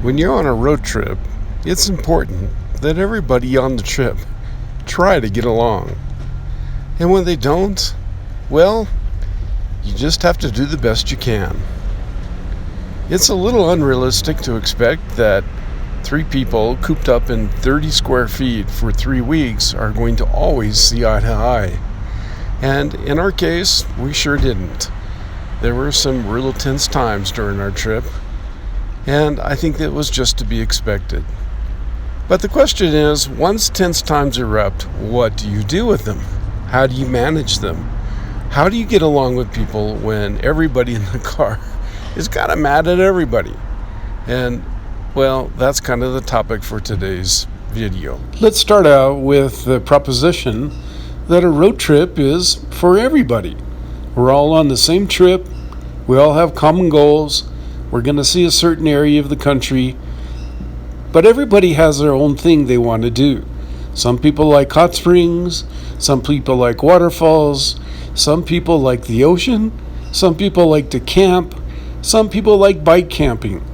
When you're on a road trip, it's important that everybody on the trip try to get along. And when they don't, well, you just have to do the best you can. It's a little unrealistic to expect that 3 people cooped up in 30 square feet for 3 weeks are going to always see eye to eye. And in our case, we sure didn't. There were some real tense times during our trip, and I think that was just to be expected. But the question is, once tense times erupt, what do you do with them? How do you manage them? How do you get along with people when everybody in the car is kind of mad at everybody? And, well, that's kind of the topic for today's video. Let's start out with the proposition that a road trip is for everybody. We're all on the same trip. We all have common goals. We're going to see a certain area of the country. But everybody has their own thing they want to do. Some people like hot springs. Some people like waterfalls. Some people like the ocean. Some people like to camp. Some people like bike camping.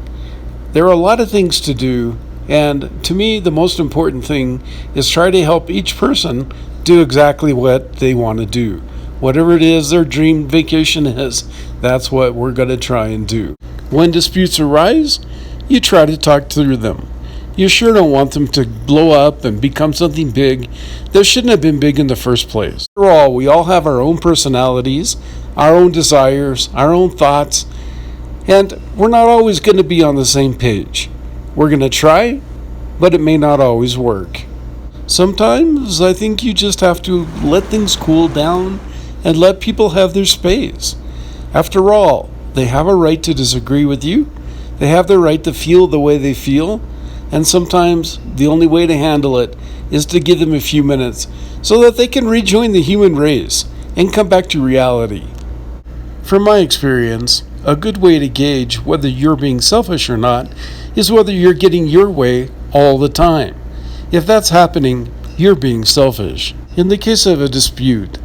There are a lot of things to do, and to me, the most important thing is try to help each person do exactly what they want to do. Whatever it is their dream vacation is, that's what we're going to try and do. When disputes arise, you try to talk through them. You sure don't want them to blow up and become something big that shouldn't have been big in the first place. After all, we all have our own personalities, our own desires, our own thoughts, and we're not always going to be on the same page. We're going to try, but it may not always work. Sometimes I think you just have to let things cool down and let people have their space. After all, they have a right to disagree with you. They have the right to feel the way they feel. And sometimes the only way to handle it is to give them a few minutes so that they can rejoin the human race and come back to reality. From my experience, a good way to gauge whether you're being selfish or not is whether you're getting your way all the time. If that's happening, you're being selfish. In the case of a dispute,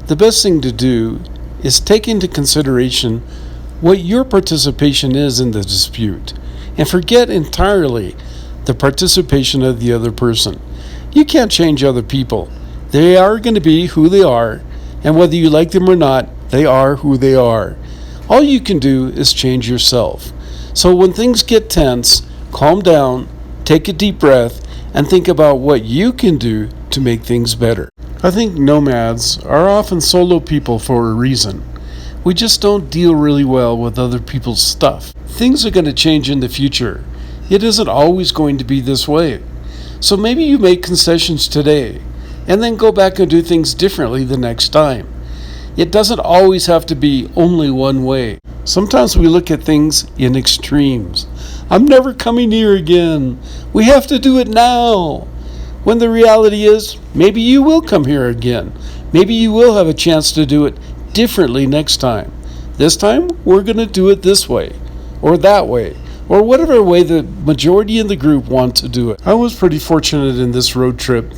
the best thing to do is take into consideration what your participation is in the dispute and forget entirely the participation of the other person. You can't change other people. They are going to be who they are, and whether you like them or not, they are who they are. All you can do is change yourself. So when things get tense, calm down, take a deep breath, and think about what you can do to make things better. I think nomads are often solo people for a reason. We just don't deal really well with other people's stuff. Things are going to change in the future. It isn't always going to be this way. So maybe you make concessions today and then go back and do things differently the next time. It doesn't always have to be only one way. Sometimes we look at things in extremes. I'm never coming here again. We have to do it now. When the reality is, maybe you will come here again. Maybe you will have a chance to do it differently next time. This time, we're going to do it this way, or that way, or whatever way the majority in the group want to do it. I was pretty fortunate in this road trip.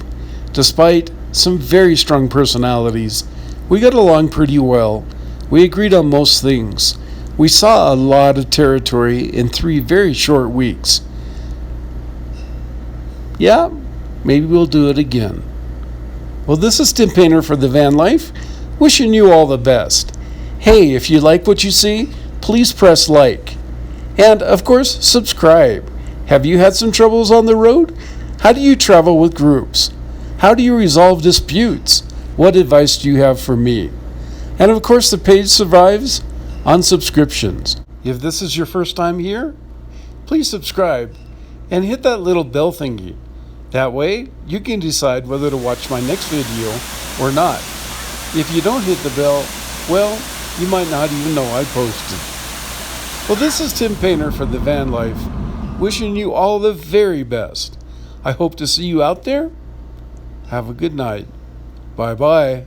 Despite some very strong personalities, we got along pretty well. We agreed on most things. We saw a lot of territory in 3 very short weeks. Yeah, maybe we'll do it again. Well, this is Tim Painter for The Van Life, wishing you all the best. Hey, if you like what you see, please press like. And, of course, subscribe. Have you had some troubles on the road? How do you travel with groups? How do you resolve disputes? What advice do you have for me? And, of course, the page survives on subscriptions. If this is your first time here, please subscribe and hit that little bell thingy. That way, you can decide whether to watch my next video or not. If you don't hit the bell, well, you might not even know I posted. Well, this is Tim Painter for The Van Life, wishing you all the very best. I hope to see you out there. Have a good night. Bye-bye.